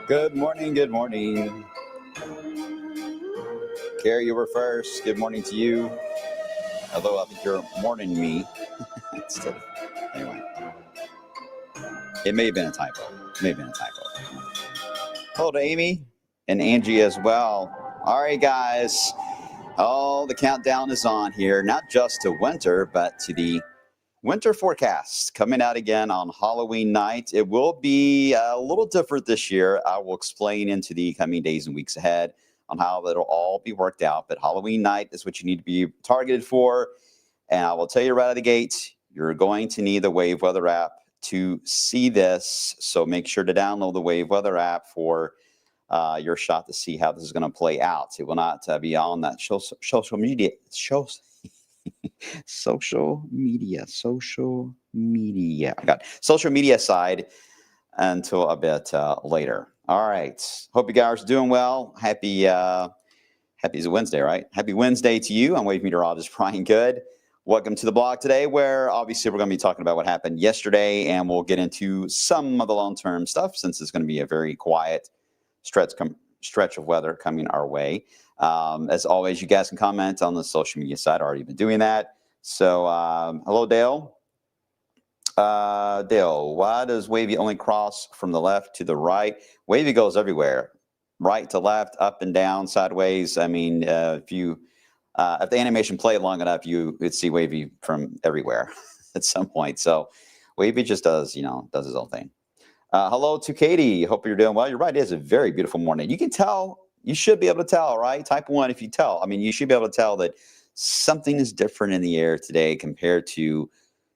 Good morning. Good morning. Carrie, you were first. Good morning to you. Although I think you're morning me. Instead of, anyway, it may have been a typo. It may have been a typo. Hello to Amy and Angie as well. All right, guys. Oh, the countdown is on here, not just to winter, but to the winter forecast coming out again on Halloween night. It will be a little different this year. I will explain into the coming days and weeks ahead on how it'll all be worked out. But Halloween night is what you need to be targeted for. And I will tell you right out of the gate, you're going to need the Wave Weather app to see this. So make sure to download the Wave Weather app for your shot to see how this is going to play out. It will not be on that social media. Social media. I got social media side until a bit later. All right. Hope you guys are doing well. Happy is Wednesday, right? Happy Wednesday to you. I'm Wave Meteorologist Brian Goode. Welcome to the blog today, where obviously we're going to be talking about what happened yesterday, and we'll get into some of the long-term stuff since it's going to be a very quiet stretch of weather coming our way. As always, you guys can comment on the social media side. I've already been doing that. So, hello, Dale. Dale, why does Wavy only cross from the left to the right? Wavy goes everywhere, right to left, up and down, sideways. I mean, if the animation played long enough, you would see Wavy from everywhere at some point. So, Wavy just does his own thing. Hello to Katie. Hope you're doing well. You're right. It is a very beautiful morning. You can tell. You should be able to tell, right? Type 1 if you tell. I mean, you should be able to tell that something is different in the air today compared to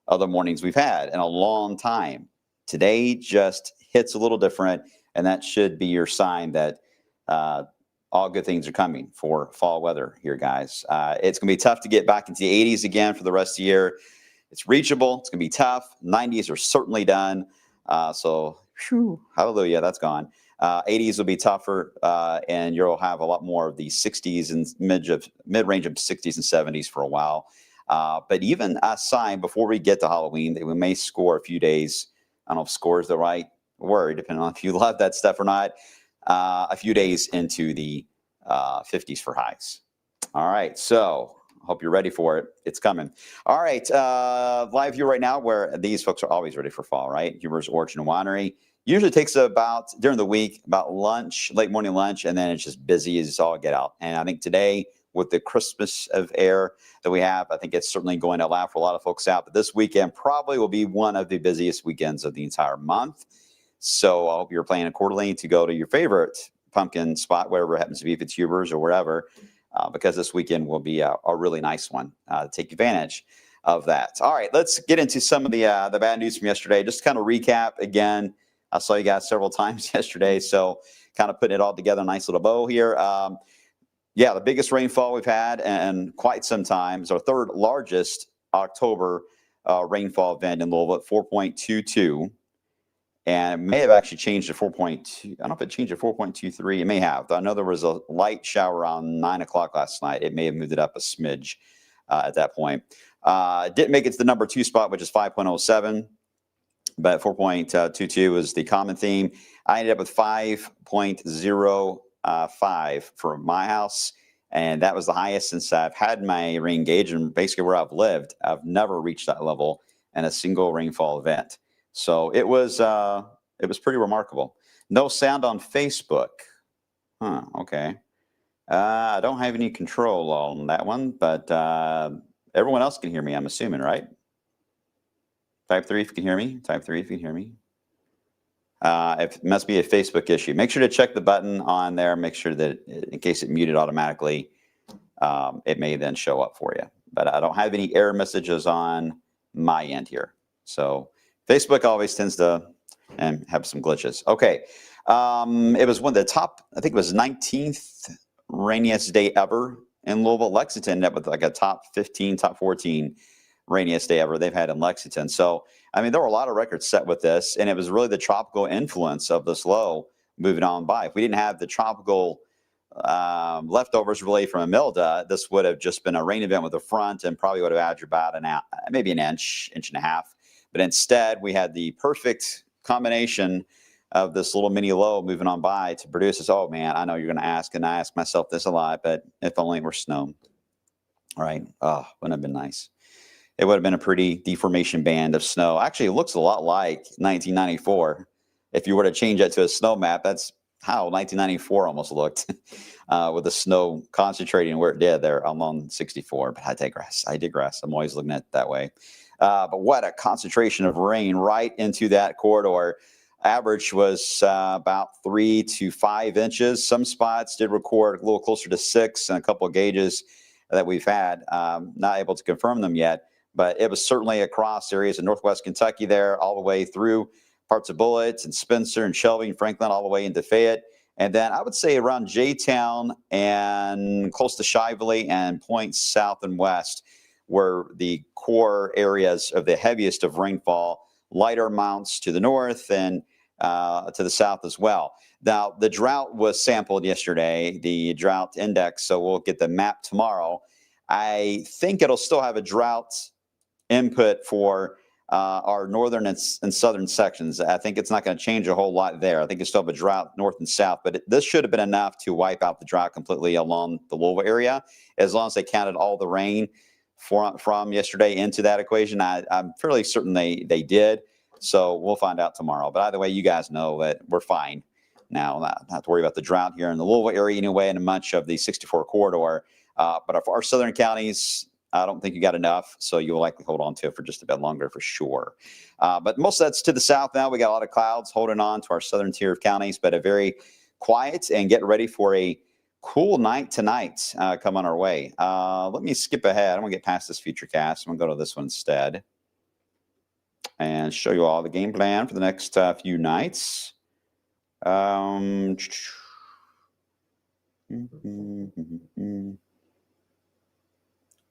other mornings we've had in a long time. Today just hits a little different, and that should be your sign that all good things are coming for fall weather here, guys. It's going to be tough to get back into the 80s again for the rest of the year. It's reachable. It's going to be tough. 90s are certainly done. So, hallelujah, that's gone. 80s will be tougher, and you'll have a lot more of the 60s and mid-range of 60s and 70s for a while. But even a sign before we get to Halloween that we may score a few days. I don't know if score is the right word, depending on if you love that stuff or not. A few days into the 50s for highs. All right, so hope you're ready for it. It's coming. All right, live view right now, where these folks are always ready for fall, right? Huber's Orchard and Winery. Usually takes about, during the week, about lunch, late morning lunch, and then it's just busy as all get out. And I think today, with the Christmas of air that we have, I think it's certainly going to allow for a lot of folks out. But this weekend probably will be one of the busiest weekends of the entire month. So I hope you're planning accordingly to go to your favorite pumpkin spot, wherever it happens to be, if it's Huber's or wherever, because this weekend will be a really nice one to take advantage of that. All right, let's get into some of the bad news from yesterday. Just kind of recap again. I saw you guys several times yesterday, so kind of putting it all together, a nice little bow here. Yeah, the biggest rainfall we've had in quite some time. It's our third largest October rainfall event in Louisville at 4.22. And it may have actually changed to 4.2. I don't know if it changed to 4.23. It may have. I know there was a light shower around 9 o'clock last night. It may have moved it up a smidge at that point. Didn't make it to the number 2 spot, which is 5.07. But 4.22 was the common theme. I ended up with 5.05 for my house, and that was the highest since I've had my rain gauge, and basically where I've lived, I've never reached that level in a single rainfall event. So it was pretty remarkable. No sound on Facebook. Okay. I don't have any control on that one, but everyone else can hear me, I'm assuming, right? Type 3 if you can hear me. Type 3 if you can hear me. It must be a Facebook issue. Make sure to check the button on there. Make sure that in case it muted automatically, it may then show up for you. But I don't have any error messages on my end here. So Facebook always tends to have some glitches. Okay. It was one of the top, I think it was 19th rainiest day ever in Louisville. Lexington ended up with like a top 15, top 14 rainiest day ever they've had in Lexington. So, I mean, there were a lot of records set with this, and it was really the tropical influence of this low moving on by. If we didn't have the tropical leftovers really from Imelda, this would have just been a rain event with a front and probably would have averaged about maybe an inch and a half. But instead, we had the perfect combination of this little mini low moving on by to produce this. Oh man, I know you're going to ask, and I ask myself this a lot, but if only it were snow, right? Oh, wouldn't have been nice. It would have been a pretty deformation band of snow. Actually, it looks a lot like 1994. If you were to change that to a snow map, that's how 1994 almost looked, with the snow concentrating where it did there along 64. But I digress. I'm always looking at it that way. But what a concentration of rain right into that corridor. Average was about 3 to 5 inches. Some spots did record a little closer to 6, and a couple of gauges that we've had. Not able to confirm them yet, but it was certainly across areas in northwest Kentucky there, all the way through parts of Bullitt and Spencer and Shelby and Franklin, all the way into Fayette. And then I would say around J-Town and close to Shively and points south and west were the core areas of the heaviest of rainfall. Lighter amounts to the north and to the south as well. Now, the drought was sampled yesterday, the drought index, so we'll get the map tomorrow. I think it'll still have a drought input for our northern and southern sections. I think it's not going to change a whole lot there. I think it's still have a drought north and south, but this should have been enough to wipe out the drought completely along the Louisville area, as long as they counted all the rain from yesterday into that equation. I'm fairly certain they did. So we'll find out tomorrow. But either way, you guys know that we're fine now. Not have to worry about the drought here in the Louisville area anyway, and much of the 64 corridor. But for our southern counties, I don't think you got enough, so you'll likely hold on to it for just a bit longer for sure. But most of that's to the south now. We got a lot of clouds holding on to our southern tier of counties, but a very quiet and get ready for a cool night tonight coming our way. Let me skip ahead. I'm going to get past this feature cast. I'm going to go to this one instead and show you all the game plan for the next few nights.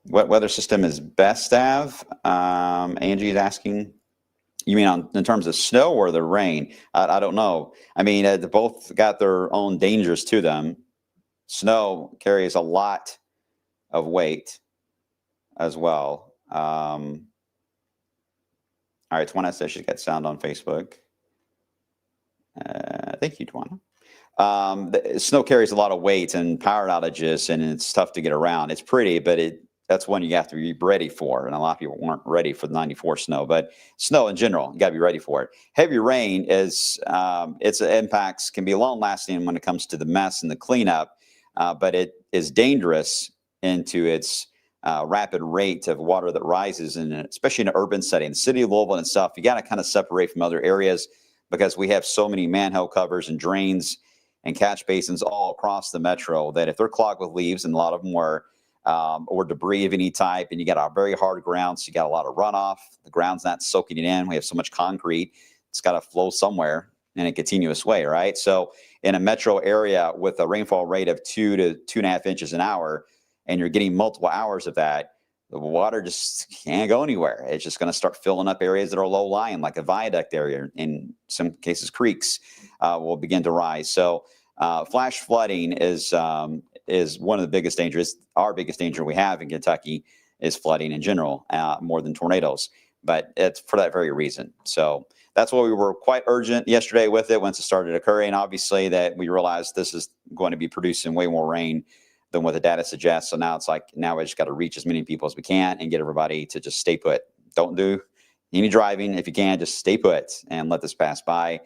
What weather system is best, Av? Angie is asking. You mean in terms of snow or the rain? I don't know. I mean, they both got their own dangers to them. Snow carries a lot of weight as well. All right, Twana says she's got sound on Facebook. Thank you, Twana. The snow carries a lot of weight and power outages, and it's tough to get around. It's pretty, but that's one you have to be ready for, and a lot of people weren't ready for the 94 snow. But snow in general, you got to be ready for it. Heavy rain its impacts can be long-lasting when it comes to the mess and the cleanup, but it is dangerous into its rapid rate of water that rises, and especially in an urban setting. The city of Louisville and stuff, you got to kind of separate from other areas because we have so many manhole covers and drains and catch basins all across the metro that if they're clogged with leaves, and a lot of them were, or debris of any type, and you got a very hard ground, so you got a lot of runoff. The ground's not soaking it in. We have so much concrete. It's got to flow somewhere in a continuous way, right? So in a metro area with a rainfall rate of 2 to 2.5 inches an hour, and you're getting multiple hours of that, the water just can't go anywhere. It's just going to start filling up areas that are low-lying, like a viaduct area. In some cases, creeks will begin to rise. So flash flooding is one of the biggest dangers. Our biggest danger we have in Kentucky is flooding in general, more than tornadoes. But it's for that very reason. So that's why we were quite urgent yesterday with it once it started occurring. Obviously, that we realized this is going to be producing way more rain than what the data suggests. So now it's like, now we just got to reach as many people as we can and get everybody to just stay put. Don't do any driving. If you can, just stay put and let this pass by.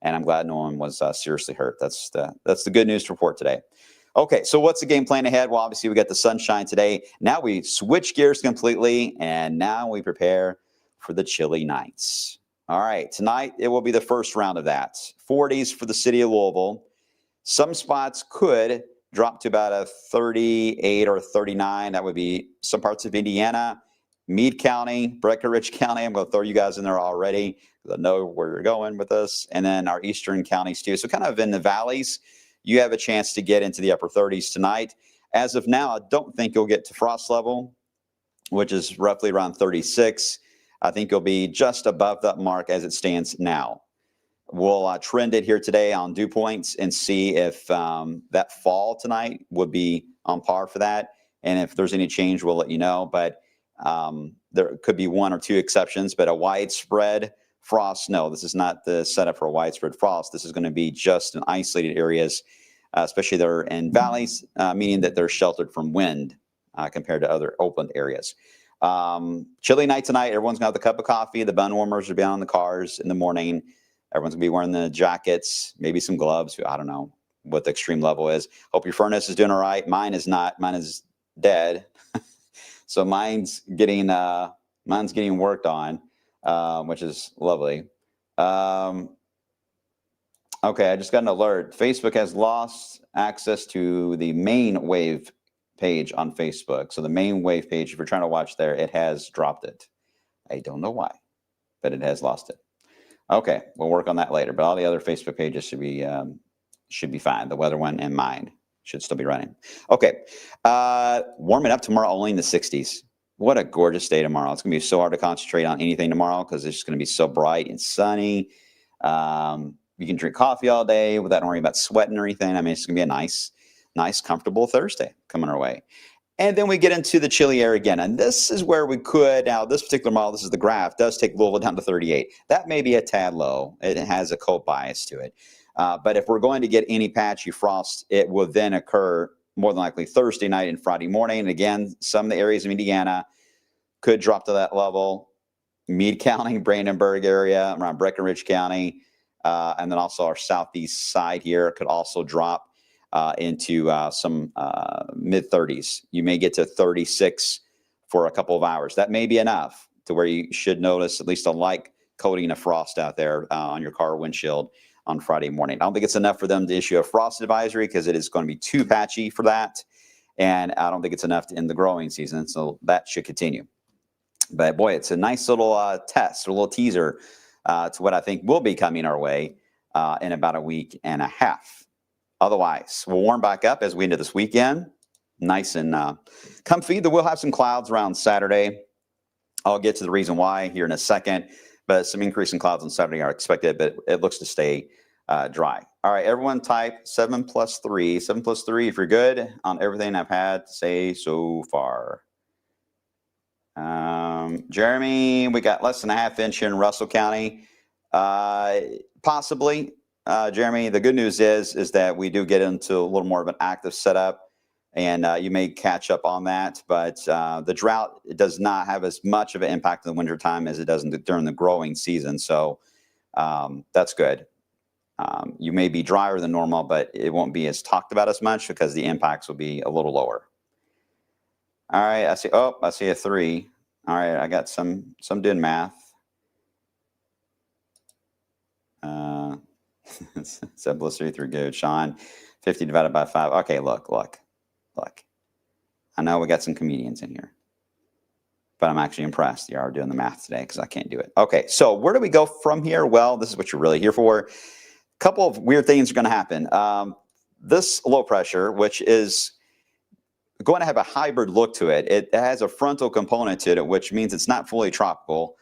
And I'm glad no one was seriously hurt. That's the good news to report today. Okay, so what's the game plan ahead? Well, obviously we got the sunshine today. Now we switch gears completely, and now we prepare for the chilly nights. All right, tonight it will be the first round of that. 40s for the city of Louisville. Some spots could drop to about a 38 or 39. That would be some parts of Indiana, Meade County, Breckinridge County. I'm going to throw you guys in there already because I know where you're going with this. And then our eastern counties too. So kind of in the valleys, you have a chance to get into the upper 30s tonight. As of now, I don't think you'll get to frost level, which is roughly around 36. I think you'll be just above that mark as it stands now. We'll trend it here today on dew points and see if that fall tonight would be on par for that. And if there's any change, we'll let you know. But there could be one or two exceptions, but a widespread frost. No, this is not the setup for a widespread frost. This is going to be just in isolated areas, especially that are in valleys, meaning that they're sheltered from wind compared to other open areas. Chilly night tonight. Everyone's going to have the cup of coffee. The bun warmers will be on the cars in the morning. Everyone's going to be wearing the jackets, maybe some gloves. I don't know what the extreme level is. Hope your furnace is doing all right. Mine is not. Mine is dead. So mine's getting worked on, which is lovely. Okay, I just got an alert. Facebook has lost access to the main wave page on Facebook. So the main wave page, if you're trying to watch there, it has dropped it. I don't know why, but it has lost it. Okay, we'll work on that later. But all the other Facebook pages should be fine. The weather one and mine should still be running. Okay, warming up tomorrow, only in the 60s. What a gorgeous day tomorrow. It's going to be so hard to concentrate on anything tomorrow because it's just going to be so bright and sunny. You can drink coffee all day without worrying about sweating or anything. I mean, it's going to be a nice, comfortable Thursday coming our way. And then we get into the chilly air again. And this is where we could, now this particular model, this is the graph, does take Louisville down to 38. That may be a tad low. It has a cold bias to it. But if we're going to get any patchy frost, it will then occur more than likely Thursday night and Friday morning. And again, some of the areas of Indiana could drop to that level. Meade County, Brandenburg area, around Breckenridge County, and then also our southeast side here could also drop into some mid-30s. You may get to 36 for a couple of hours. That may be enough to where you should notice at least a light coating of frost out there on your car windshield on Friday morning. I don't think it's enough for them to issue a frost advisory because it is going to be too patchy for that. And I don't think it's enough to end the growing season. So that should continue. But boy, it's a nice little test, a little teaser to what I think will be coming our way in about a week and a half. Otherwise, we'll warm back up as we into this weekend. Nice and comfy. We'll have some clouds around Saturday. I'll get to the reason why here in a second. But some increase in clouds on Saturday are expected, but it looks to stay dry. All right, everyone type 7 plus 3. 7 plus 3 if you're good on everything I've had to say so far. Jeremy, we got less than a half inch in Russell County. Possibly. Jeremy, the good news is that we do get into a little more of an active setup, and you may catch up on that. But the drought does not have as much of an impact in the wintertime as it does during the growing season. So that's good. You may be drier than normal, but it won't be as talked about as much because the impacts will be a little lower. All right, I see a 3. All right, I got some doing math. 7 plus 3 through Goode. Sean, 50 divided by 5. Okay, look. I know we got some comedians in here, but I'm actually impressed you are doing the math today because I can't do it. Okay, so where do we go from here? Well, this is what you're really here for. A couple of weird things are going to happen. This low pressure, which is going to have a hybrid look to it. It has a frontal component to it, which means it's not fully tropical,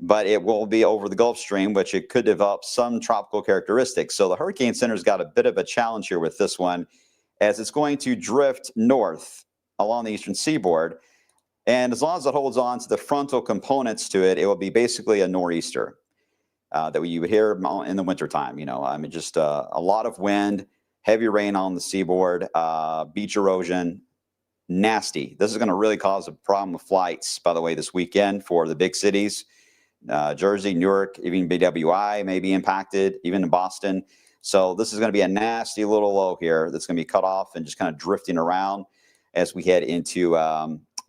but it will be over the Gulf Stream, which it could develop some tropical characteristics. So the Hurricane Center's got a bit of a challenge here with this one, as it's going to drift north along the eastern seaboard. And as long as it holds on to the frontal components to it, it will be basically a nor'easter that you would hear in the wintertime. I mean, just a lot of wind, heavy rain on the seaboard, beach erosion. Nasty. This is going to really cause a problem with flights, by the way, this weekend for the big cities. Jersey, Newark, even BWI may be impacted, even in Boston. So this is going to be a nasty little low here that's going to be cut off and just kind of drifting around as we head into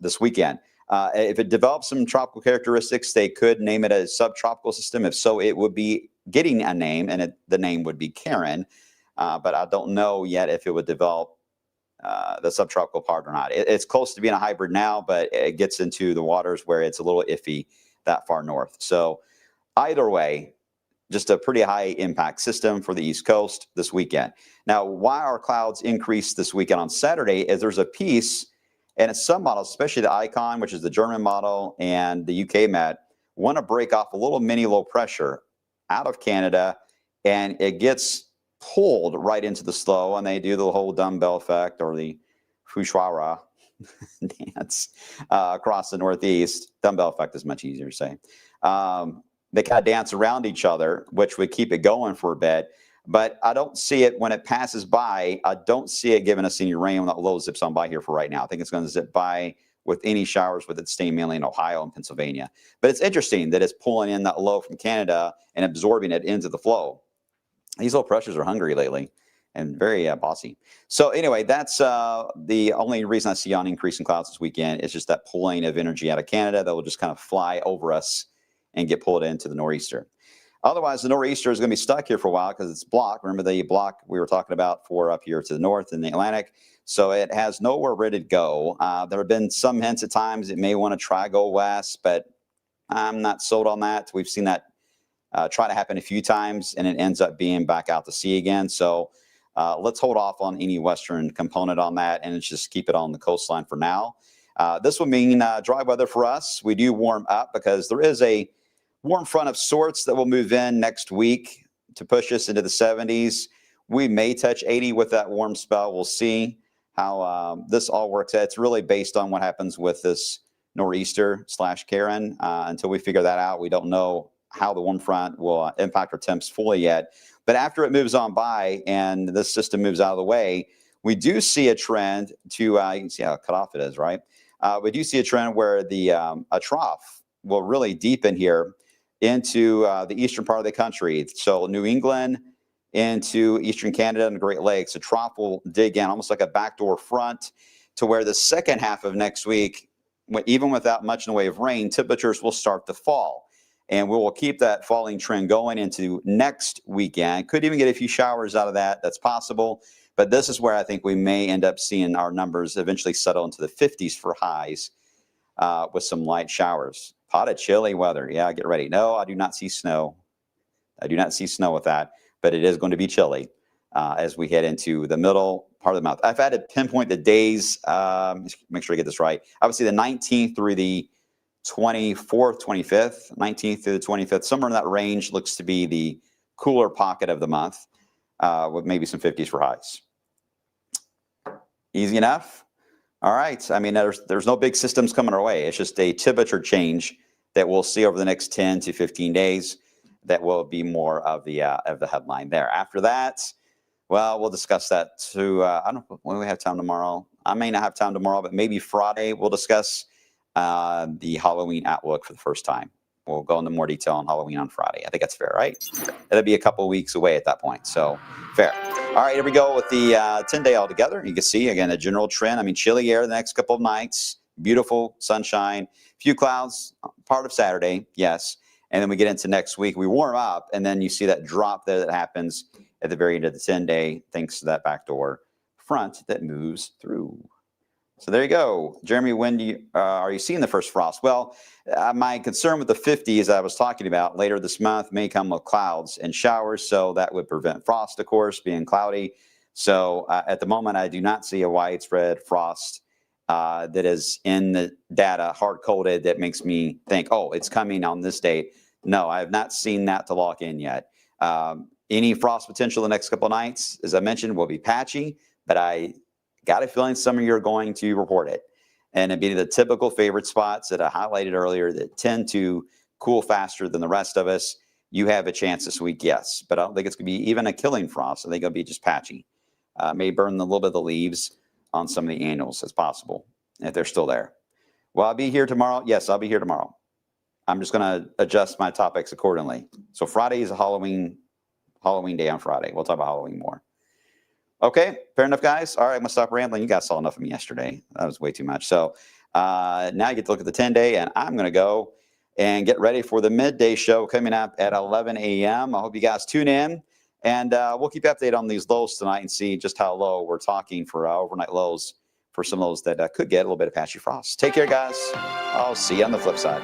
this weekend. If it develops some tropical characteristics, they could name it a subtropical system. If so, it would be getting a name, and the name would be Karen. But I don't know yet if it would develop the subtropical part or not. It's close to being a hybrid now, but it gets into the waters where it's a little iffy that far north. So either way, just a pretty high impact system for the East Coast this weekend. Now, why our clouds increase this weekend on Saturday is there's a piece, and it's some models, especially the Icon, which is the German model, and the UK Met, want to break off a little mini low pressure out of Canada, and it gets pulled right into the slow, and they do the whole dumbbell effect or the Fushwara dance across the Northeast. Dumbbell effect is much easier to say. they kind of dance around each other, which would keep it going for a bit. But I don't see it when it passes by. I don't see it giving us any rain when that low zips on by here for right now. I think it's going to zip by with any showers, with it staying mainly in Ohio and Pennsylvania. But it's interesting that it's pulling in that low from Canada and absorbing it into the flow. These low pressures are hungry lately and very bossy. So anyway, that's the only reason I see on increasing clouds this weekend is just that pulling of energy out of Canada that will just kind of fly over us and get pulled into the nor'easter. Otherwise, the nor'easter is going to be stuck here for a while because it's blocked. Remember the block we were talking about for up here to the north in the Atlantic? So it has nowhere ready to go. There have been some hints at times it may want to try go west, but I'm not sold on that. We've seen that try to happen a few times, and it ends up being back out to sea again. So let's hold off on any western component on that, and let's just keep it on the coastline for now. This will mean dry weather for us. We do warm up because there is a warm front of sorts that will move in next week to push us into the 70s. We may touch 80 with that warm spell. We'll see how this all works out. It's really based on what happens with this nor'easter / Karen. Until we figure that out, we don't know how the warm front will impact our temps fully yet. But after it moves on by and this system moves out of the way, we do see a trend to, you can see how cut off it is, right? We do see a trend where the a trough will really deepen here into the eastern part of the country. So New England into eastern Canada and the Great Lakes. The trough will dig in almost like a backdoor front to where the second half of next week, even without much in the way of rain, temperatures will start to fall. And we will keep that falling trend going into next weekend. Could even get a few showers out of that. That's possible. But this is where I think we may end up seeing our numbers eventually settle into the 50s for highs with some light showers. Pot of chilly weather. Yeah, get ready. No, I do not see snow. I do not see snow with that. But it is going to be chilly as we head into the middle part of the month. I've had to pinpoint the days. Make sure I get this right. I would say the 19th through the 24th, 25th, 19th through the 25th, somewhere in that range looks to be the cooler pocket of the month with maybe some 50s for highs. Easy enough? All right. I mean, there's no big systems coming our way. It's just a temperature change that we'll see over the next 10 to 15 days that will be more of the headline there. After that, well, we'll discuss that too. I don't know when we have time tomorrow. I may not have time tomorrow, but maybe Friday we'll discuss the Halloween outlook for the first time. We'll go into more detail on Halloween on Friday. I think that's fair, right? It'll be a couple of weeks away at that point, so fair. All right, here we go with the 10-day altogether. You can see, again, a general trend. I mean, chilly air the next couple of nights, beautiful sunshine, few clouds, part of Saturday, yes. And then we get into next week, we warm up, and then you see that drop there that happens at the very end of the 10-day thanks to that backdoor front that moves through. So there you go. Jeremy, when are you seeing the first frost? Well, my concern with the 50s I was talking about later this month may come with clouds and showers, so that would prevent frost, of course, being cloudy. So at the moment, I do not see a widespread frost that is in the data, hard-coded, that makes me think, oh, it's coming on this date. No, I have not seen that to lock in yet. Any frost potential the next couple of nights, as I mentioned, will be patchy, but I got a feeling some of you are going to report it. And it'd be the typical favorite spots that I highlighted earlier that tend to cool faster than the rest of us. You have a chance this week, yes. But I don't think it's going to be even a killing frost. I think it'll be just patchy. May burn a little bit of the leaves on some of the annuals as possible, if they're still there. Will I be here tomorrow? Yes, I'll be here tomorrow. I'm just going to adjust my topics accordingly. So Friday is a Halloween day on Friday. We'll talk about Halloween more. Okay, fair enough, guys. All right, I'm going to stop rambling. You guys saw enough of me yesterday. That was way too much. So now you get to look at the 10-day, and I'm going to go and get ready for the midday show coming up at 11 a.m. I hope you guys tune in, and we'll keep you updated on these lows tonight and see just how low we're talking for overnight lows for some of those that could get a little bit of patchy frost. Take care, guys. I'll see you on the flip side.